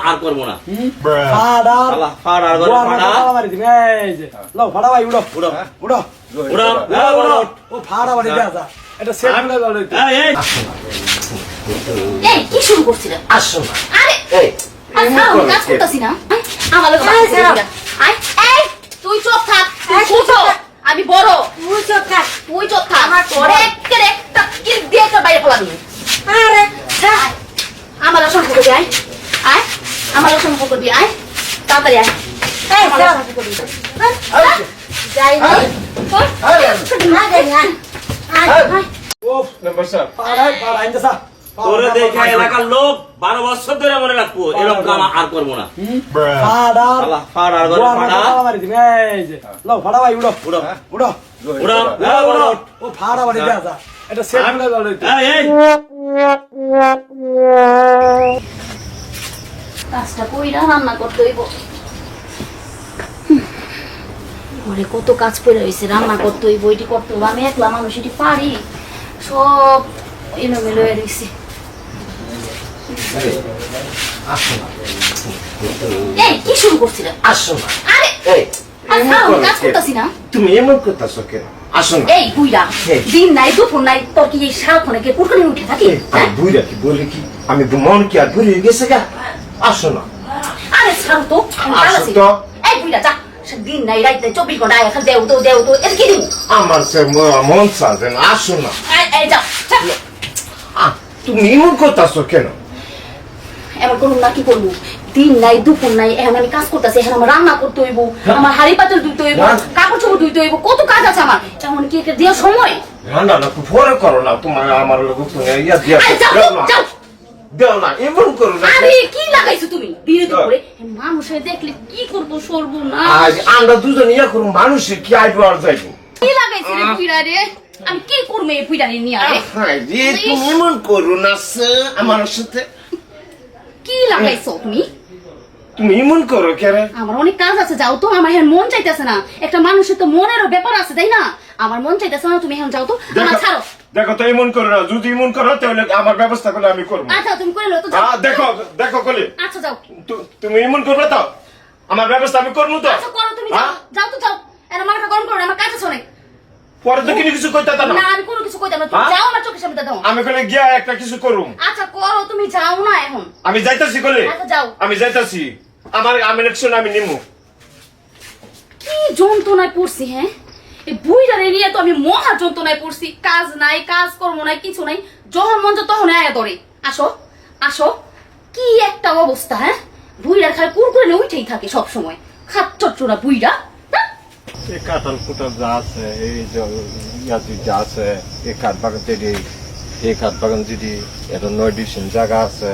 আর করবো না। ফাড়া শালা ফাড়া আর করে ফাড়া মারি দিন এই যে লও ফাড়া ভাই উড়ো উড়ো উড়ো উড়ো উড়ো ও ফাড়া বাড়ি যা যা এটা সেট করে দাও লইতে এই এই এই কি শুরু করছিস আসো না আরে এই আচ্ছা আমি কাজ করতেছি না আমার লোক আই এই তুই চুপ থাক তুই ছোট আমি বড় তুই চুপ থাক আমার পরে একটা কি দিয়ে একটা বাইরে ফেলা দিই আরে আমার আসন করে দি আয় আমার আসন করে দি আয় তাড়াতাড়ি আয় এই আমার আসন করে দি যাই না না যাই না আয় ও ফাড়া ফাড়া ইনজা তোরে দেখে এলাকার লোক 12 বছর ধরে মনে রাখবো এরকম কাম আর করবো না। ফাড়া শালা ফাড়া আর করে ফাড়া মারি দিন এই যে লও ফাড়া ভাই উড়ো উড়ো উড়ো উড়ো উড়ো ও ফাড়া বাড়ি যা যা এটা সেট করে দাও লইতে এই এই কাজটা কইরা রান্না করতে হইব ঘরে কত কাজ পড়ে রয়েছে রান্না করতে হইব এটি করতে হইব আমি একলা মানুষ এটি পারি সব এলোমেলো হয়ে রয়েছে এই কি শুরু করছিল আসো না আরে এই আচ্ছা আমি কাজ করতেছি না তুমি এমন করতেছো কেন? আসো না এই বুইরা এই। দিন নাই দুপুর নাই তোর কি এই সারাক্ষণে কে কুরকুরি উঠে থাকি আমি বুইরা কি বলি কি আমি মন কি আর ঘুরে গেছে গা? আসো না আরে ছাড় তো আমি কাজ আসো আছি। তো। এই বুইরা যা সে দিন নাই রাইতে 24 ঘন্টা এখন দেও তো এটা কি দিব আমার সে মন চাচ্ছে না আসো না এই যা তুমি এমন করতেছো কেন? এবার করুন না কি করবো দিন নাই দুপুর নাই এখন আমি কাজ করতেছি এখন আমার রান্না করতে হইব আমার হাড়ি পাতিল ধুইতে হইব হ্যাঁ। কাপড় চোপড় ধুইতে হইব কত কাজ আছে আমার এমন কি এটা দেওয়ার সময় না না খুব পরে করো না তোমার আমার লোক তুমি ইয়া দিয়া আরে যাও দেও না যাও দেও না এমন করো না আরে কি লাগাইছো তুমি দিনে দুপুরে মানুষে দেখলে কি করবো সরবো না আজ আমরা দুজন ইয়া করুন মানুষের কি আইবো আর যাইবো কি লাগাইছো রে পুইরা রে আমি কি করবো এই পুইরা নিয়ে আরে হ্যাঁ রে তুমি এমন করো না আমার সাথে কি লাগাইছো তুমি তুমি এমন করো কেন? আমার অনেক কাজ আছে যাও তো আমার এখন মন চাইতেছে না একটা মানুষের তো মনেরও ব্যাপার আছে তাই না আমার মন চাইতেছে না তুমি এখন যাও তো আমার ছাড়ো দেখো তো এমন করো না যদি এমন করো তাহলে আমার ব্যবস্থা করলে আমি করবো আচ্ছা তুমি করে লো তো যাও দেখো দেখো কলি আচ্ছা যাও তুমি এমন করবে তো আমার ব্যবস্থা আমি করবো তো আচ্ছা করো তুমি যাও যাও তো যাও এর মাথা গরম করো না, আমার কাজ আছে অনেক পরে তো কিছু কইতে না না আমি কোনো কিছু কইতাম না তুমি যাও আমার চোখের সামনে দাও আমি কলে গিয়া একটা কিছু করুম আচ্ছা করো তুমি যাও না এখন আমি যাইতাছি কলে আচ্ছা যাও আমি যাইতাছি আমার আমি ইলেকশন আমি নিমু কি যন্ত্রণায় পড়ছি হ্যাঁ এই বুইটারে নিয়ে তো আমি মহা যন্ত্রণায় পড়ছি কাজ নাই কাজ কর্ম নাই কিছু নাই যখন মন চায় তখন আয়া ধরে আসো আসো কি একটা অবস্থা হ্যাঁ বুইড়ার খালি কুরকুরে নিয়ে উঠেই থাকে সব সময় খাচ্চট্টুরা বুইড়া এই কাঁঠাল কুটাল যা আছে এই ইয়াদি যা আছে এই কাঠ বাগান যদি এই কাঠ বাগান যদি এটা 9 ডিসিশন জায়গা আছে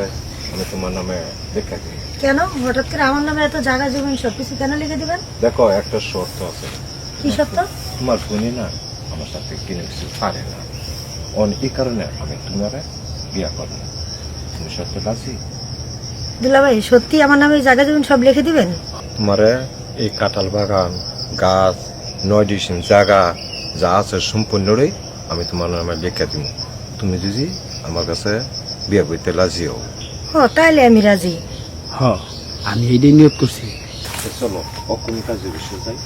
আমি তোমার নামে দেখা দিই কেন হঠাৎ করে আমার নামে এত জায়গা জমি সবকিছু কেন লিখে দিবেন? দেখো একটা শর্ত আছে কি সত্য? তোমার বোনই না আমার সাথে কিনে কিছু পারে না এই কারণে আমি তোমার বিয়া করবো তুমি সত্য রাজি? দুলাভাই সত্যি আমার নামে জায়গা জমি সব লিখে দিবেন? তোমারে এই কাঁঠাল বাগান গাছ 9 ডিসিশন জায়গা যা আছে সম্পূর্ণই আমি তোমার নামে লিখে দিব তুমি যদি আমার কাছে বিয়া করতে রাজি হও। ও তাইলে আমি রাজি। হ্যাঁ আমি এইটাই নিয়োগ করছি চলো অকুমি কাজে বিষয় যাই।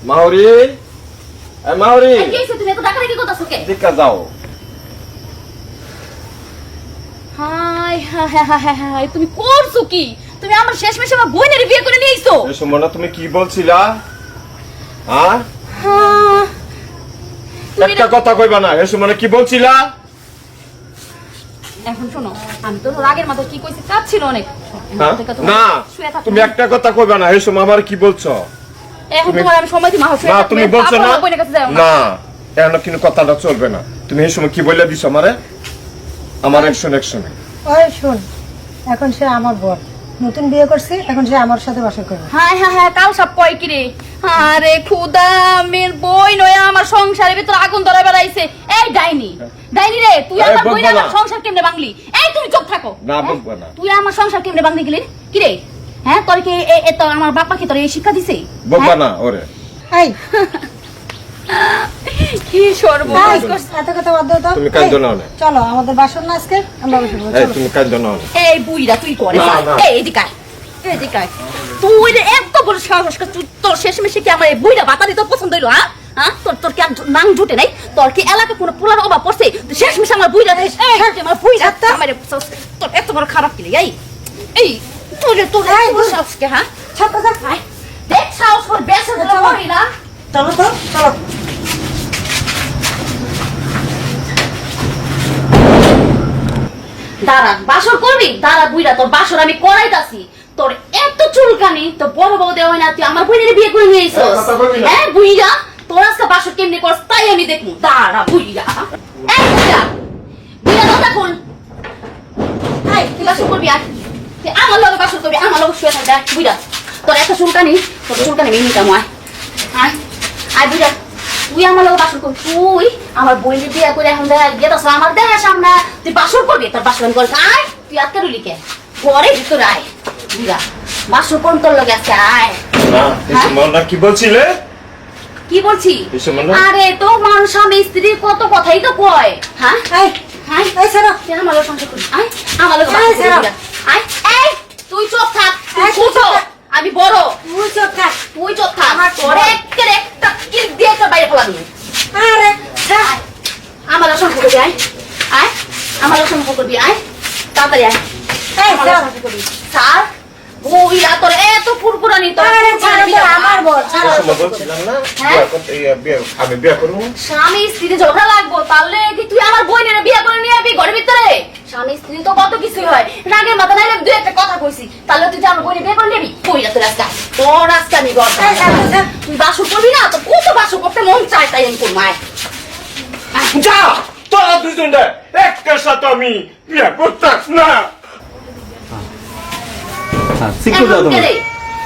মাহরি মাহরি কি হইছে তুমি এত টাকা রেখে কোথাছো কে দেখা যাও হাই হাই হাই হাই তুমি করছো কি তুমি আমার শেষ মাসে আমার বোনের বিয়ে করে নিয়ে আইছো এই সময় তুমি কি বলছিলা? হ্যাঁ হ্যাঁ তুমি একটা কথা কইবা না এই সময় কি বলছিলা? এখন শোনো আমি তো রাগের মাথায় কি কইছি কাজ ছিল অনেক হ্যাঁ? না তুমি একটা কথা কইবা না এই সময় আমার কি বলছো? এখন তোমার আমি সময় দিই না তুমি বলছো না বোনের কাছে যাও না এখন কিন্তু কথাটা চলবে না তুমি এই সময় কি বলে দিছো আমারে আমার অ্যাকশন ওই শোন এখন সে আমার বর নতুন বিয়ে করছে এখন সে আমার সাথে বাসা করবে। হ্যাঁ হ্যাঁ হ্যাঁ কাল সব কয় কি রে আরে খুদা মের বই নয় আমার সংসারের ভিতর আগুন ধরে বেড়াইছে এই ডাইনি ডাইনি রে তুই এই আমার বই বকবা আমার না। সংসার কেমনে বাংলি এই তুমি চুপ থাকো না হ্যাঁ? বকবা না তুই আমার সংসার কেমনে বাংলি গেলি কি রে হ্যাঁ তোর কি তো আমার বাপা কি তোর এই শিক্ষা দিছে বকবা না ওরে এই কি সর্বনাশ করছে। এত কথা বাদ দাও তো। তুমি কাঁদো না অনেক। চলো আমাদের বাসন না আজকে আমরা বসে পড়বো, এই চলো। তুমি কাঁদো না অনেক। এই বুইরা তুই করে না, না। এই এদিকে আয়, এদিকে আয়। তুই রে এত বড় সাহস তোর শেষমেশে কি আমার এই বুইরা বাতারি তোর পছন্দ হইলো? হ্যাঁ হ্যাঁ, তোর কি আর নাং জুটে নাই? তোর কি এলাকা কোনো পোলার অভাব পড়ছে? শেষমেশে আমার বুইরা আমার বুইরা আমার তোর এত বড় খারাপ কি এই এই তোর এত বড় সাহস কে? হ্যাঁ ছাত্র যা। আয় দেখ সাহস কর বেসে করি না। চলো তো, চলো। দাঁড়া বাসর করবি, দাঁড়া বুইরা তোর বাসর আমি করাইতাছি। তোর এত চুলকানি তো বড় বউ দেওয়া হয় না, তুই আমার বুইরে বিয়ে করে নিয়ে আইছস। কথা বলবি না। হ্যাঁ বুইরা তোর আজকে বাসর কেমনি করছ তাই আমি দেখমু। দাঁড়া বুইরা, এই বুইরা বুইরা কথা বল। আই তুই বাসর করবি আর তুই আমার লগে বাসর করবি, আমার লগে শুয়ে থাকবি। বুইরা তোর এত চুলকানি, তোর চুলকানি মেনে নিতাম। আয় আয় আয় বুইরা তুই আমার লগে বাসর করবি। তুই আমার বইলে বিয়ে করে এখন দেখ গেতাছ আমার দেখ সামনে, তুই বাসর করবি। তোর বাসর আমি করিস। আয় তুই আজকে রুলি কে ঘরে ভিতরে আয়। বুইরা বাসর কোন তোর লগে আছে? আয়। না এই মনটা কি বলছিলে? কি বলছি? এসব মানে? আরে তো মানুষ স্বামী স্ত্রী কত কথাই তো কয়। হ্যাঁ এই, আয় এই ছাড়ো। তুই আমার লগে সংসার করবি। আয় আমার লগে এই, বাসর করবি। ছাড়ো। বুইরা। আয় এই তুই চুপ থাক, তুই এই, তুই ছোট চুপ থাক। আমি বড়। তুই চুপ থাক। তুই চুপ থাক। আমার তোর একের একটা কিল দিয়ে তোর বাইরে ফেলাবি। আরে ছাড়। আয় আমার লগে সংসার করবি। আয় আয় আমার লগে সংসার করবি। আয় তাড়াতাড়ি আয়। এই, আমার লগে ছাড়ো। সংসার করবি। স্যার বুইরা তোর এত পুরপুরানি তোর আরে ছাড়ো তো, আমার বল, ছাড়ো। এই সময় বলছিলাম না হ্যাঁ? বিয়ে করতে, আমি বিয়ে করবো। স্বামী স্ত্রী ঝগড়া লাগবো তাহলে কি তুই আমার বোনের বিয়ে করে নিয়ে যাবি ঘরের ভিতরে? স্বামী স্ত্রী তো কত কিছু হয়, রাগের মাথা নাইলে দুই একটা কথা কইছি তাহলে তুই যে আমার বোনের বিয়ে করে নিবি? কইরা তোর আজকে তোর আজকে আমি গড় এই, ছাড়ো, ছাড়ো। তুই বাসু করবি না তো কত বাসু করতে মন চায় তাই আমি তোর মায় যা তোরা দুজনটা একটা সাথে আমি বিয়ে করতাম না।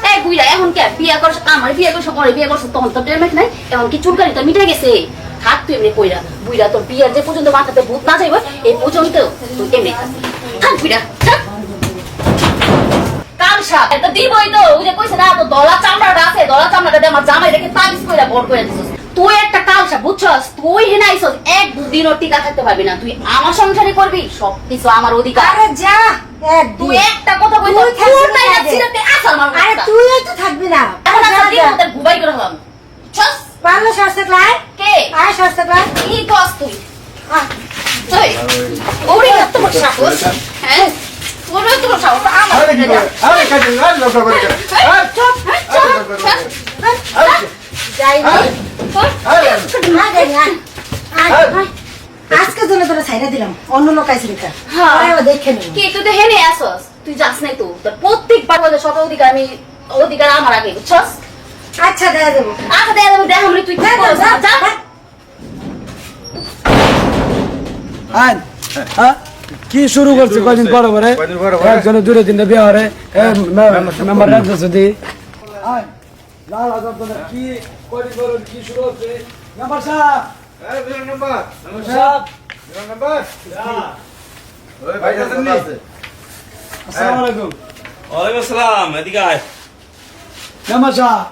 এই বুইরা এখন কে বিয়ে করছ? আমার বিয়ে করছ পরে বিয়ে করছ তখন তো টেরমেট নাই, এখন কি চুলকানি তো মিটে গেছে। হাত তুই এমনি কইরা বুইরা তোর বিয়ের যে পর্যন্ত মাথাতে ভূত না যাইব এই পর্যন্ত তুই এমনি থাকবি। থাক বুইরা থাক। কাল সাপ এটা দিবই তো, ওই যে কইছে না তো দলা চামড়াটা আছে, দলা চামড়াটা দিয়ে আমার জামাই রেখে তাবিজ কইরা বড় করে দিছিস। তুই একটা কাল সাপ বুঝছস? তুই হেনা আইছস একদিনও টিকা থাকতে পারবি না। তুই আমার সংসারে করবি, সবকিছু আমার অধিকার। আরে যা, একদিন। তুই একটা কথা কইছ তুই থাকবি তোর নাই না না আগে। ছিড়তে আসাল মারব। আরে তুইও তো থাকবি না। এখন যা, আসাল যা। দিন তোর গুবাই করে হলাম। চস পারলে সরষে ক্লাই। কে আয় সরষে ক্লাই। কি কস তুই? আয়। তুই ওরে এত বড় সাহস। হ্যাঁ ওরে এত বড় সাহস আমার আরে কি করে? আরে কাজে না লোক করে। চুপ যাই নি। আরে না যাই নি, আয়। আয়। আজকের জন্য তোরা ছাইরা দিলাম, অন্য লোক আইছে দেখা। হ্যাঁ। পরে আবার দেখে নেব। কি তুই তো হেনে আসস? তুই যাস নাই তো তোর প্রত্যেকবার বলে সব অধিকার আমি অধিকার আমার আগে বুঝছস? আচ্ছা দেখা দেবো। আচ্ছা দেখ আমি তুই কি করছ? যা আইন হ্যাঁ কি শুরু করছে কয়দিন পরে পরে কয়দিন পরে পরে? একজনে দূরে তিনটা বিয়ে হরে মেম্বার রাখছে যদি আইন লাল আজব তোদের কি কয়দিন পরে কি শুরু হচ্ছে মেম্বার সাহেব এই বিরান নাম্বার মেম্বার সাহেব বিরান নাম্বার ওই ভাই আছেন নি? আসসালামু আলাইকুম ওয়ালাইকুম আসসালাম, এদিকে আয়। মেম্বার সাহেব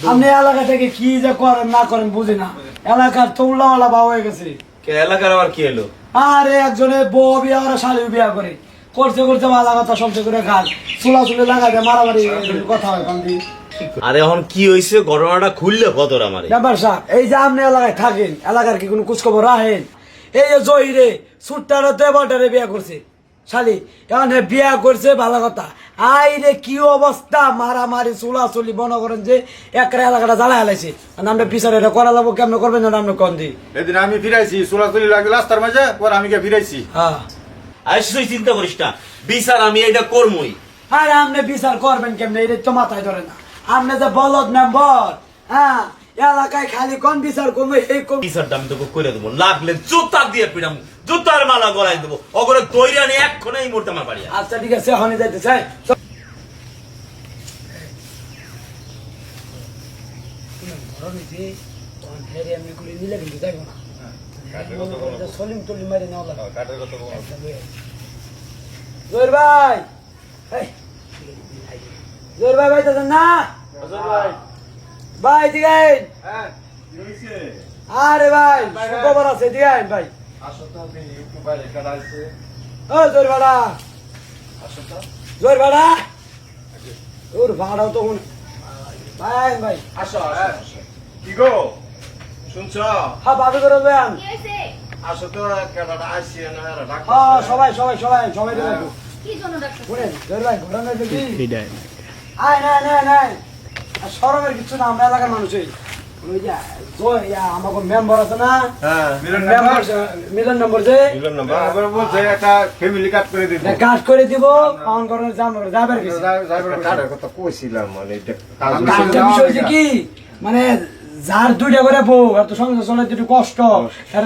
আপনি এলাকা থেকে কি যে করেন না করেন বুঝি না, এলাকার তোমলাওয়ালা বা হয়ে গেছে। কে এলাকার আবার কি এলো? আরে একজনে বউ বিয়া করে শালি বিয়া করে করতে করতে ভালো কথা সবচেয়ে করে খাল চুলা চুলে লাগাতে মারামারি কথা হয় কান্দি। আরে এখন কি হইছে ঘটনাটা খুললে কতর আমারে? ব্যাপার সাহেব এই যে আপনি এলাকায় থাকেন, এলাকার কি কোনো খোঁজখবর রাখেন? এই যে জহিরে সুট্টারে দেবটারে বিয়া করছে শালি, এখন হে বিয়া করছে ভালো কথা, আই রে কি অবস্থা মারামারি চুলা চুলি মনে করেন যে একটা এলাকাটা জ্বালা হেলাইছে। আমরা বিচারে এটা করা যাবো কেমন করবেন না আপনি কন দি। এদিন আমি ফিরাইছি চুলাচুলি লাগলে রাস্তার মাঝে পর আমি গিয়ে ফিরাইছি। হ্যাঁ আরে তুই চিন্তা করিস না, বিচার আমি এটা করবই। আরে আপনি বিচার করবেন কেমনে এটা তো মাথায় ধরে না। আপনি যে বলদ মেম্বার, হ্যাঁ এলাকায় খালি কোন বিচার করবো এই কোন বিচারটা আমি তোকে করে দেবো, লাগলে জুতা দিয়ে পিটাম, জুতার মালা গলায় দেবো, ওগুলো তৈরি আনি এক্ষণে এই মুহূর্তে আমার বাড়ি আয়। আচ্ছা ঠিক আছে এখনই যাইতে চাই। সলিম টলিম মারি নেওয়া লাগবে। জোর ভাই জোর ভাই ভাই না ভাই ঠিক আছে আরে ভাই খবর আছে দিয়ে আইন ভাই আসো তো ইউটিউবার এখানে আছে ও জোর ভাড়া আসো তো জোর ভাড়া ওর ভাড়াও তো ভাই ভাই আসো আসো কি গো শুনছ হ্যাঁ ভাবি করে দেন কি হয়েছে? আসো তো কেনাটা আসি না হ্যাঁ সবাই সবাই সবাই সবাই দেবেন কি জন্য ডাকছো? শুনেন জোর ভাই ঘোরা নাই দেখি আয় না না না আর সরমের কিছু না আমরা এলাকার মানুষই ওই যে জয় আমাকে মেম্বার আছে না হ্যাঁ মেম্বার মিলন নম্বর যে মিলন নাম্বার আবার বলছে একটা ফ্যামিলি কাট করে দিতে কাট করে দিব অন করার যাবার কিছু কাটার কথা কইছিলাম মানে এটা কাজ কাজটা বিষয় হচ্ছে কি মানে যার দুইটা করে বউ এত সংসার চলে একটু কষ্ট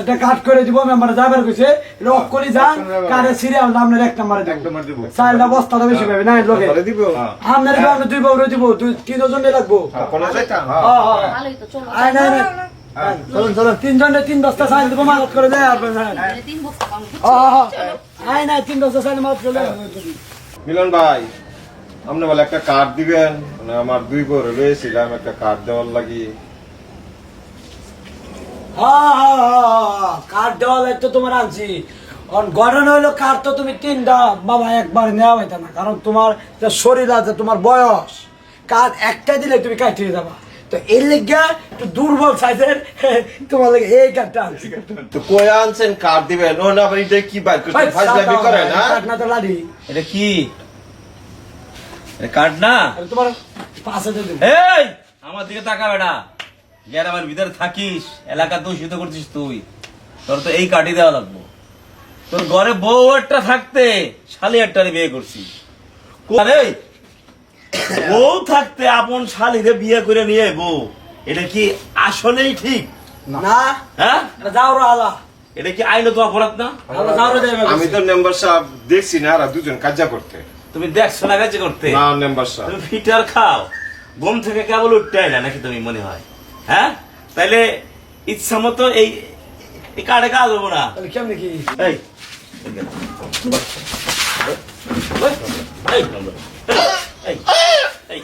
এটা কাট করে দিব মেম্বার যাবার কইছে লক করে যান কারে সিরিয়াল আপনার এক নম্বরে দিব একদম দিব চাইলা বস্তাটা বেশি পাবে না লোকে করে দিব আপনার আমরা দুই বউ দিব দুই তিনজন লাগবো কোন যাইতা হ্যাঁ হ্যাঁ ভালোই তো, চলো। আয় না না চলুন চলুন তিনজনে 3 বস্তা চাইল দিব মাদত করে দেয় আর মানে 3 বস্তা পাবো। আয় না 3 বস্তা চাইল মাদত করে মিলন ভাই আপনি বলে একটা কার্ড দিবেন মানে আমার দুই বড় রয়েছিলাম একটা কার্ড দেওয়ার লাগি কার দেওয়া তো তোমার আনছি ঘটনা হইলো কার তো তুমি 3টা বাবা একবার নেওয়া হইতা না কারণ তোমার যে শরীর আছে তোমার বয়স কার একটা দিলে তুমি কাটিয়ে যাবা তো এর লেগে একটু দুর্বল সাইজের তোমার লাগে এই কার্ডটা আনছি তো কই আনছেন কার্ড দিবেন ও না আবার এটা কি বাইর করতে ফাজলামি করে না কার্ড না তো লাড়ি এটা কি এটা কার্ড না তোমার পাশে দিয়ে দেবো এই আমার দিকে তাকা বেটা গ্রামের ভিতরে থাকিস এলাকা দূষিত করছিস তুই তোর তো এই কার্ডই দেওয়া লাগবো তোর ঘরে বউ একটা থাকতে শালি একটা বিয়ে করছিস আরে বউ থাকতে আপন শালিরে বিয়ে করে নিয়ে বউ এটা কি আসলেই ঠিক না হ্যাঁ এটা যাও রে আলা এটা কি আইনত অপরাধ না আলা যাও রে দেবে আমি তো মেম্বার সাহেব দেখছি না আর দুজন কাজা করতে তুমি দেখছো না কাছে করতে না মেম্বার সাহেব তুমি ফিটার খাও ঘুম থেকে কেবল উঠতে না নাকি তুমি মনে হয় হ্যাঁ তাইলে ইচ্ছা মতো এই কার্ডে কাজ হবো না তাহলে কেমনে কি এই এই এই এই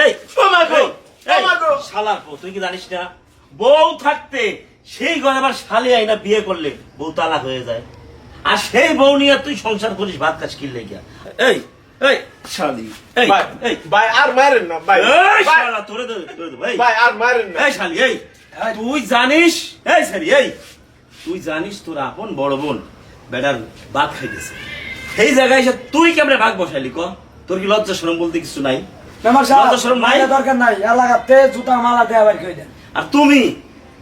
এই এই শালার পো তুই কি জানিস না বউ থাকতে সেই ঘরে আবার শালি আইনা বিয়ে করলে বউ তালাক হয়ে যায় আর সেই বউ নিয়ে তুই সংসার করিস ভাত কাজ কিনলে গিয়া এই এই শালি এই এই ভাই আর মারেন না ভাই এই শালা তোরে দে এই ভাই আর মারেন না এই শালি এই তুই জানিস এই শালি এই তুই জানিস তোর আপন বড় বোন বেটার ভাত খাইতেছে সেই জায়গায় এসে তুই কেমনে ভাগ বসাইলি ক তোর কি লজ্জা শরম বলতে কিছু নাই মেম্বার সাহেব লজ্জা শরম নাই? মাইনে দরকার নাই এলাকাতে জুতা মালা দেওয়া বাড়ি করে দেন আর তুমি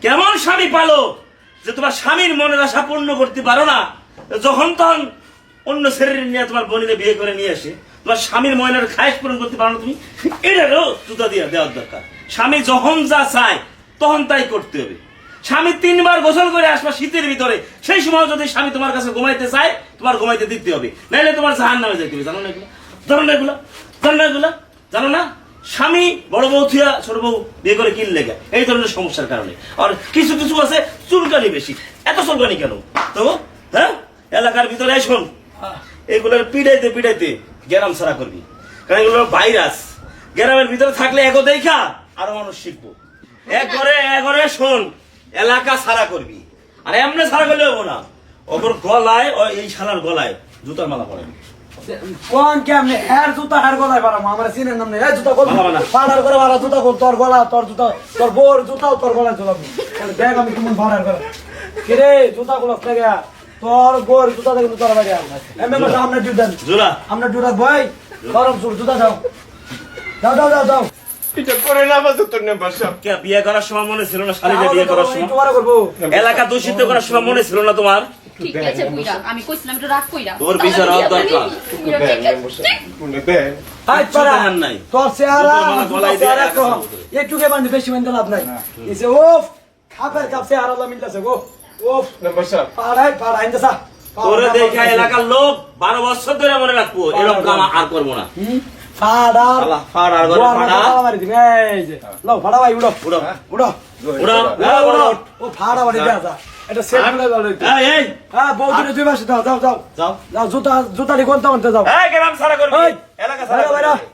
কেমন স্বামী পালো যে তোমার স্বামীর মনের আশা পূর্ণ করতে পারো না যখন তখন অন্য ছেলের নিয়ে তোমার বোনিরে বিয়ে করে নিয়ে আসে তোমার স্বামীর মনের খায়েশ পূরণ করতে পারো না তুমি এটারও জুতা দিয়ে দেওয়ার দরকার স্বামী যখন যা চায় তখন তাই করতে হবে স্বামী 3 বার গোসল করে আসবা শীতের ভিতরে সেই সময় যদি স্বামী তোমার কাছে ঘুমাইতে চায় তোমার ঘুমাইতে দিতে হবে নাইলে তোমার জাহান নামে যেতে হবে জানো না এগুলো জানো না এগুলো জানো না এগুলো জানো না স্বামী বড় বউ থিয়া ছোট বউ বিয়ে করে কিনলে গে এই ধরনের সমস্যার কারণে আর কিছু কিছু আছে চুলকানি বেশি এত চুলকানি কেন তো হ্যাঁ এলাকার ভিতরে শোন এগুলোর পিড়াইতে পিড়াইতে গ্রাম ছাড়া করবি কারণ এগুলো ভাইরাস গ্রামের ভিতরে থাকলে এগো দেখা আরো মানুষ শিখবো একবারে শোন এলাকা ছাড়া করবি আর এমনি ছাড়া করলে হবো না ওপর গলায় এই শালার গলায় জুতার মালা পড়ে কোন কেমনে এর জুতা হার গলায় পারাম আমার সিনের নাম নেই এই জুতা কল বাবা না। ফাড়ার করে বাড়া জুতা কল তোর গলা তোর জুতা তোর বোর জুতাও তোর গলায় ঝুলাবো দেখ আমি কেমন ফাড়ার করে কিরে জুতা গুলো থেকে তোর বোর জুতা দেখে তোর বাড়ি মেম্বার সাহেব আমরা ডিউটি দেন জোলা আমরা ডিউটি বই গরম সুর জুতা যাও যাও যাও যাও যাও এটা করে না বাজে তোর মেম্বার সাহেব কে বিয়ে করার সময় মনে ছিল না শালিরে বিয়ে করার সময় তোমার করবো এলাকা দূষিত করার সময় মনে ছিল না তোমার ঠিক আছে বুইরা, আমি কইছিলাম একটু রাগ কইরা। তোর বিচার হওয়ার দরকার। বুইড়া, ঠিক আছে, ঠিক। শুনে দেন হাই কিচ্ছু পারা দেখার নাই। তোর চেহারা জুতার মালা গলায় দিয়ে রাখা কম যাবে। একটুকে বান্ধে বেশি বান্ধে লাভ নাই এসে ওফ খাপের কাপ চেহারা লা মিলতেছে গো ওফ মেম্বার সাহেব পাড়াই দেসা তোরে দেখা এলাকার লোক 12 বছর ধরে মনে রাখবো এরকম কাম আর করবো না ফাড়ার আল্লাহ, ফাড়ার ঘরে ফাড়া। মারি দিবে এই যে লও ফাড়া ভাই উড়ো উড়ো উড়ো উড়ো উড়ো ও ফাড়া বাড়ি দেয়া যা এটা সেট করে দাও এই এই হ্যাঁ বউ দুটো দুই পাশে দাও যাও যাও যাও যাও জুতা জুতা নি কোনটা কোনটা যাও এই গ্রাম সারা করবি এই, এলাকা সারা বাইরে, বাইরে। করবি